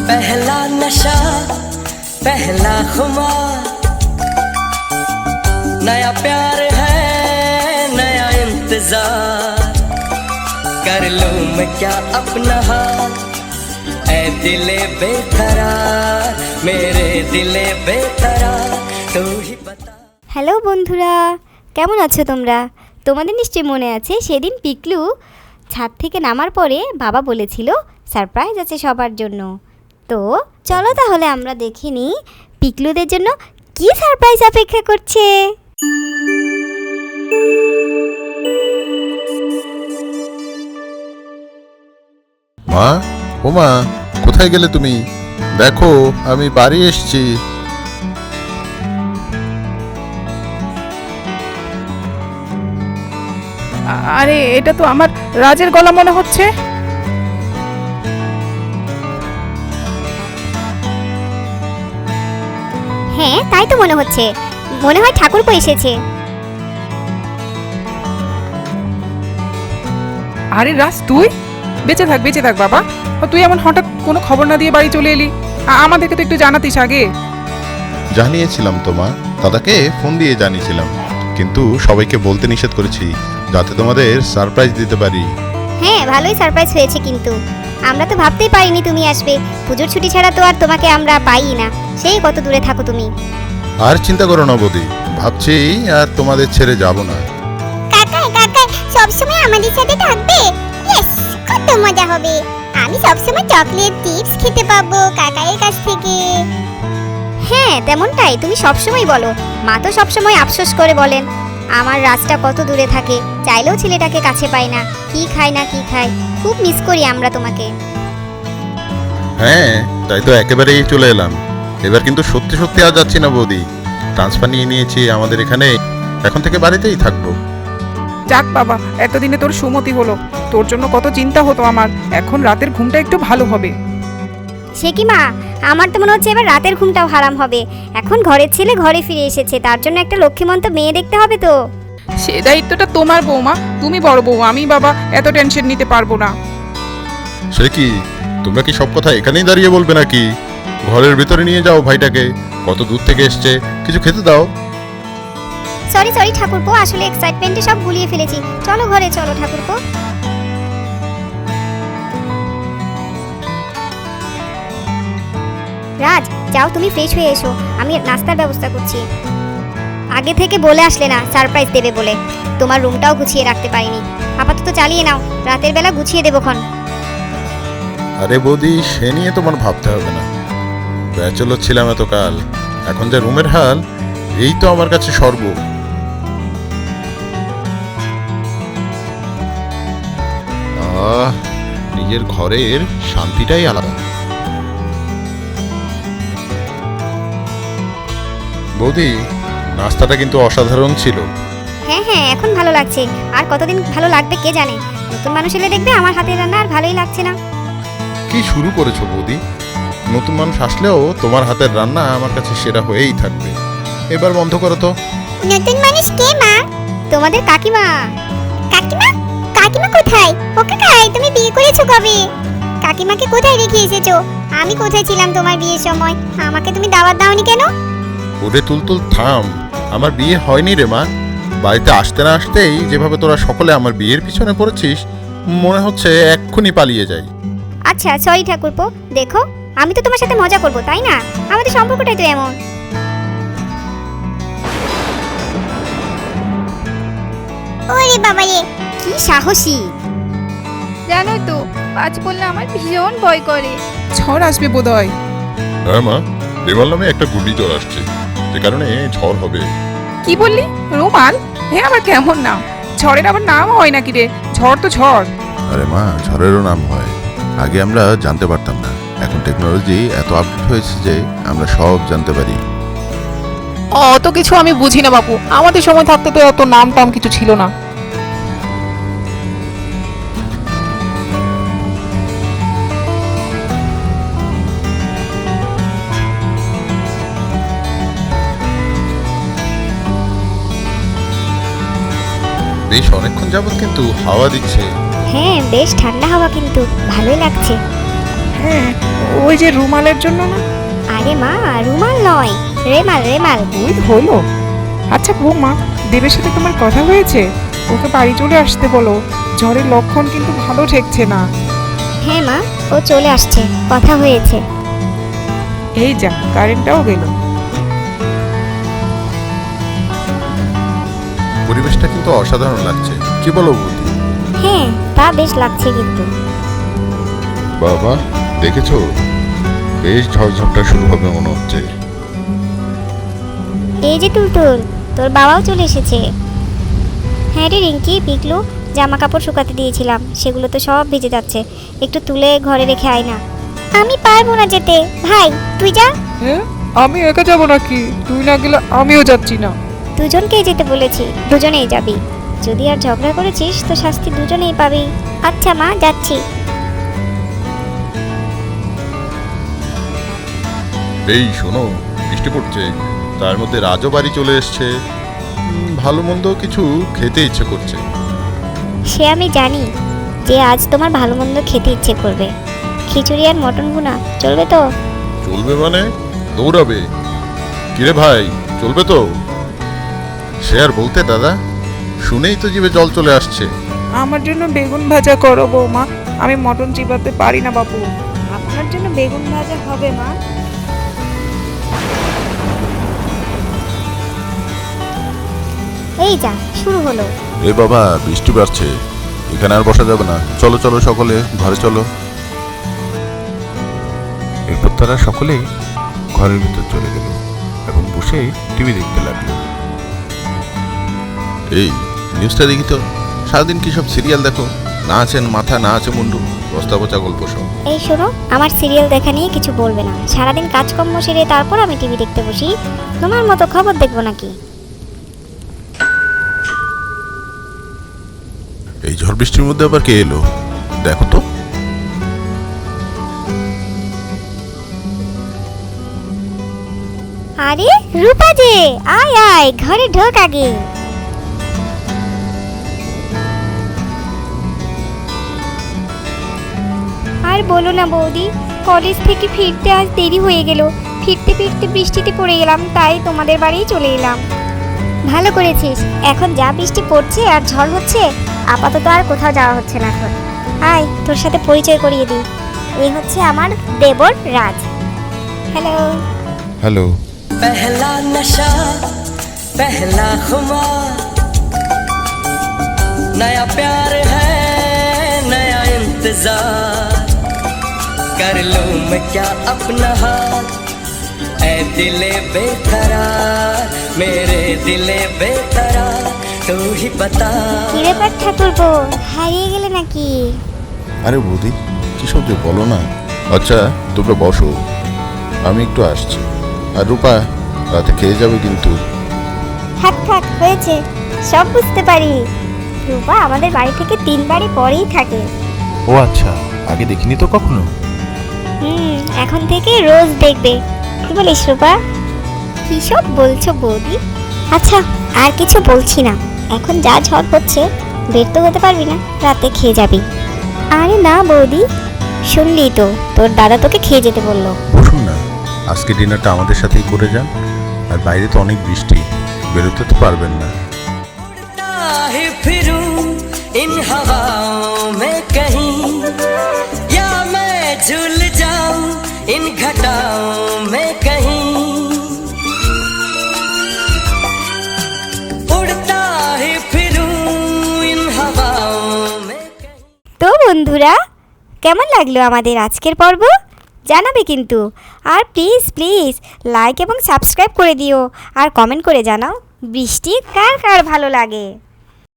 पहला नशा पहला खुमार, नया प्यार है नया इंतजार, कर लूं मैं क्या अपना हाल, ऐ दिले बेकरार, मेरे दिले बेकरार, तू ही बता। হ্যালো বন্ধুরা, কেমন আছো তোমরা? তোমাদের নিশ্চয়ই মনে আছে সেদিন পিকলু ছাদ থেকে নামার পরে বাবা বলেছিল সারপ্রাইজ আছে সবার জন্য। তো চলো তাহলে আমরা দেখে নিই পিকলুদের জন্য কি সারপ্রাইজ অপেক্ষা করছে। মা, ও মা, কোথায় গেলে তুমি? দেখো আমি বাড়ি এসেছি। আরে এটা তো আমার রাজের গলা মনে হচ্ছে। হ্যাঁ তাই তো মনে হচ্ছে, মনে হয় ঠাকুরপো এসেছে। আরে রাজ, তুই বেঁচে থাক বাবা। তুই এমন হঠাৎ কোনো খবর না দিয়ে বাড়ি চলে এলি, আমাদেরকে তো একটু জানাতিস আগে। জানিয়েছিলাম তো মা, দাদাকে ফোন দিয়ে জানিয়েছিলাম, কিন্তু সবাইকে বলতে নিষেধ করেছি যাতে তোমাদের সারপ্রাইজ দিতে পারি। হ্যাঁ ভালোই সারপ্রাইজ হয়েছে, কিন্তু আমরা তো ভাবতেই পারিনি তুমি আসবে। পুজোর ছুটি ছাড়া তো আর তোমাকে আমরা পাই না, সেই কত দূরে থাকো তুমি। আর চিন্তা করো না বৌদি, ভাবছি আর তোমাদের ছেড়ে যাব না। কাকাই সবসময় আমাদের সাথে থাকবে? ইয়েস, কত মজা হবে। আমি সবসময় চকলেট চিপস খেতে পাবো কাকাইয়ের কাছ থেকে। হ্যাঁ তেমনটাই তুমি সবসময় বলো। মা তো সবসময় আফসোস করে বলেন আমার রাজটা কত দূরে থাকে, চাইলেও ছেলেটাকে কাছে পাই না, কি খায় না কি খায়। খুব মিস করি আমরা তোমাকে। হ্যাঁ তাই তো একেবারেই চলে এলাম। এবার কিন্তু সত্যি সত্যি আর যাচ্ছি না বৌদি, ট্রান্সফার নিয়ে নিয়েছি আমাদের এখানে, এখন থেকে বাড়িতেই থাকবো। যাক বাবা, এতদিনে তোর সুমতি হলো। তোর জন্য কত চিন্তা হতো আমার, এখন রাতের ঘুমটা একটু ভালো হবে। সে কি মা, আমার তো মনে হচ্ছে এবার রাতের ঘুমটাও হারাম হবে। এখন ঘরের ছেলে ঘরে ফিরে এসেছে, তার জন্য একটা লক্ষ্মীমন্ত মেয়ে দেখতে হবে তো। সে দায়িত্বটা তোমার বৌমা, তুমি বড় বউ, আমি বাবা এত টেনশন নিতে পারবো না। সে কি, তোমরা কি সব কথা এখানেই দাঁড়িয়ে বলবে নাকি? ঘরের ভিতরে নিয়ে যাও ভাইটাকে, কত দূর থেকে এসছে, কিছু খেতে দাও। সরি ঠাকুরপো, আসলে এক্সাইটমেন্টে সব গুলিয়ে ফেলেছি। চলো ঘরে চলো ঠাকুরপো। রাজ যাও তুমি ফ্রেশ হয়ে এসো, আমি নাস্তার ব্যবস্থা করছি। আগে থেকে বলে আসলে না সারপ্রাইজ দেবে বলে, তোমার রুমটাও গুছিয়ে রাখতে পারিনি। আপাতত চালিয়ে নাও, রাতের বেলা গুছিয়ে দেবোক্ষণ। আরে বৌদি, সে নিয়ে তোমার ভাবতে হবে না। ব্যাচেলর ছিলাম এতকাল, এখন যে রুমের হাল, এই তো আমার কাছে স্বর্গ। নিজের ঘরের শান্তিটাই আলাদা। বৌদি, নাস্তাটা কিন্তু অসাধারণ ছিল। হ্যাঁ এখন ভালো লাগছে, আর কতদিন ভালো লাগবে কে জানে। নতুন মানুষ এলে দেখবে আমার হাতের রান্না আর ভালোই লাগছে না। কি শুরু করেছো বৌদি? নতুন মানুষ আসলেও তোমার হাতের রান্না আমার কাছে সেরা হয়েই থাকবে। এবার বন্ধ করো তো। নতুন মানুষ কে মা? তোমাদের কাকিমা। কাকিমা কোথায়? ও কাকাই, তুমি বিয়ে করেছো কবে? কাকিমাকে কোথায় রেখে এসেছো? আমি কোথায় ছিলাম তোমার বিয়ের সময়? আমাকে তুমি দাওয়াত দাওনি কেন? ওরে তুলতুল থাম, আমার বিয়ে হয়নি রে মা। বাড়িতে আসতে না আসতেই যেভাবে তোরা সকলে আমার বিয়ের পিছনে পড়েছিস, মনে হচ্ছে এক্ষুনি পালিয়ে যাই। আচ্ছা সরি ঠাকুরপো, দেখো আমি তো তোমার সাথে মজা করব তাই না? আমাদের সম্পর্কটাই তো এমন। ওরে বাবা রে, কি সাহসী! জানোই তো আজ বললে আমার ভীষণ ভয় করে। ঝড় আসবে বোধহয়। হ্যাঁ মা, দেওয়াল নামে একটা ঘূর্ণিঝড় আসছে, যে কারণে ঝড় হবে। কি বললি? রুমাল? হ্যাঁ আবার কেমন নাম? ঝড়ের আবার নাম হয় নাকি রে? ঝড় তো ঝড়। আরে মা, ঝড়েরও নাম হয়। আগে আমরা জানতে পারতাম না, এখন টেকনোলজি এত আপডেট হয়েছে যে আমরা সব জানতে পারি। অত কিছু আমি বুঝি না বাপু, আমাদের সময় থাকতে তো এত নাম টাম কিছু ছিল না। বেশ অনেকক্ষণ যাবত কিন্তু হাওয়া দিচ্ছে। হ্যাঁ বেশ ঠান্ডা হাওয়া, কিন্তু ভালোই লাগছে। হ্যাঁ ওই যে রুমালের জন্য না? আরে মা, রুমাল নয়, রেমাল রেমাল। ওই হলো। আচ্ছা বৌমা, দেবের সাথে তোমার কথা হয়েছে? ওকে বাড়ি চলে আসতে বলো, ঝড়ের লক্ষণ কিন্তু ভালো ঠেকছে না। হ্যাঁ মা, ও চলে আসছে, কথা হয়েছে। এই যা, কারেন্টটাও গেল। পরিবেশটা কিন্তু অসাধারণ লাগছে, কি বলো বৌদি? হ্যাঁ, তা বেশ লাগছে কিন্তু। বাবা, দেখেছো, বেশ ঝড়ঝড়টা শুরু হবে মনে হচ্ছে। এই যে তুলতুল, তোর বাবাও চলে এসেছে। হ্যাঁ রে রিঙ্কি, পিকলু, জামা কাপড় শুকাতে দিয়েছিলাম, সেগুলো তো সব ভিজে যাচ্ছে, একটু তুলে ঘরে রেখে আয় না। আমি পারবো না যেতে, ভাই তুই যা। হ্যাঁ, আমি একা যাবো নাকি? তুই না গেলে আমিও যাচ্ছি না। দুজনকেই যেতে বলেছি, দুজনেই যাবি। যদি আর ঝগড়া করেছিস তো শাস্তি দুজনেই পাবি। আচ্ছা মা, যাচ্ছি। এই শোনো, বৃষ্টি পড়ছে, তার মধ্যে রাজও বাড়ি চলে এসছে। ভালো মন্দ কিছু খেতে ইচ্ছে করছে। সে আমি জানি যে আজ তোমার ভালো মন্দ খেতে ইচ্ছে করবে। খিচুড়ি আর মটন ভুনা চলবে তো? চলবে মানে? দৌড়াবে? কিরে ভাই, চলবে তো? সে আর বলতে দাদা, শুনেই তো জিভে জল চলে আসছে। আমার জন্য বেগুন ভাজা করো বৌমা, আমি মটন চিবাতে পারি না বাপু। আপনার জন্য বেগুন ভাজা হবে মা। এই যা, শুরু হলো। এ বাবা, বৃষ্টি বাড়ছে, এখানে আর বসা যাবে না, চলো চলো সকলে ঘরে চলো। এরপর তারা সকলেই ঘরের ভিতর চলে গেল এবং বসে টিভি দেখতে লাগলো। এই নিউজটা দেখি তো, সারাদিন কি সব সিরিয়াল দেখো, না আছেন মাথা না আছে মুন্ডু, বস্তা পচা গল্প সব। এই শোনো, আমার সিরিয়াল দেখা নিয়ে কিছু বলবে না। সারাদিন কাজকর্ম সেরে তারপর আমি টিভি দেখতে বসি, তোমার মতো খবর দেখবো নাকি? এই ঝড় বৃষ্টির মধ্যে আবার কে এলো দেখো তো। আরে রূপা যে, আয় আয়, ঘরে ঢোক আগে। আর বলো না বৌদি, কলেজ থেকে ফিরতে আজ দেরি হয়ে গেল। ফিরতে ফিরতে বৃষ্টিতে পড়ে গেলাম, তাই তোমাদের বাড়িই চলে এলাম। ভালো করেছিস, এখন যা বৃষ্টি পড়ছে আর ঝড় হচ্ছে, আপাতত আর কোথাও যাওয়া হচ্ছে না। এখন আয়, তোর সাথে পরিচয় করিয়ে দিই। এই হচ্ছে আমার দেবর রাজ। হ্যালো। হ্যালো। पहला नशा पहला खुमार, नया प्यार है नया इंतजार, कर लूं मैं क्या अपना हाथ, ऐ दिले बेकरार, मेरे दिले बेकरार, तू ही बता। কি ব্যাপার ঠাকুরপো, হারিয়ে গেলে নাকি? আরে বৌদি, কি সব যে বলো না। আচ্ছা তোমরা বসো, আমি একটু আসছি। আর রূপা, রাতে খেয়ে যাবে কিন্তু। থাক থাক, হয়েছে, সব বুঝতে পারি। রূপা আমাদের বাড়ি থেকে 3 বাড়ি পরেই থাকে। ও আচ্ছা, আগে দেখিনি তো কখনো। এখন থেকে রোজ দেখবে। কি বলিস রূপা? কি সব বলছো বৌদি? আচ্ছা, আর কিছু বলছি না। এখন যা ঝড় হচ্ছে, বের তো হতে পারবি না, রাতে খেয়ে যাবি। আরে না বৌদি, শুনলি তো, তোর দাদা তোকে খেয়ে যেতে বললো। বসুন না, আজকে ডিনারটা আমাদের সাথেই করে যান। আর বাইরে তো অনেক বৃষ্টি, বেরোতে তো পারবেন না। उड़ता ही फिरूं इन हवाओं में कहीं, या मैं झूल जाऊं इन घटाओं में कहीं, उड़ता ही फिरूं इन हवाओं में कहीं। তো বন্ধুরা, কেমন লাগলো আমাদের আজকের পর্ব? জানাবে কিন্তু। আর প্লিজ প্লিজ লাইক এবং সাবস্ক্রাইব করে দিও, আর কমেন্ট করে জানাও বৃষ্টি কার কার ভালো লাগে।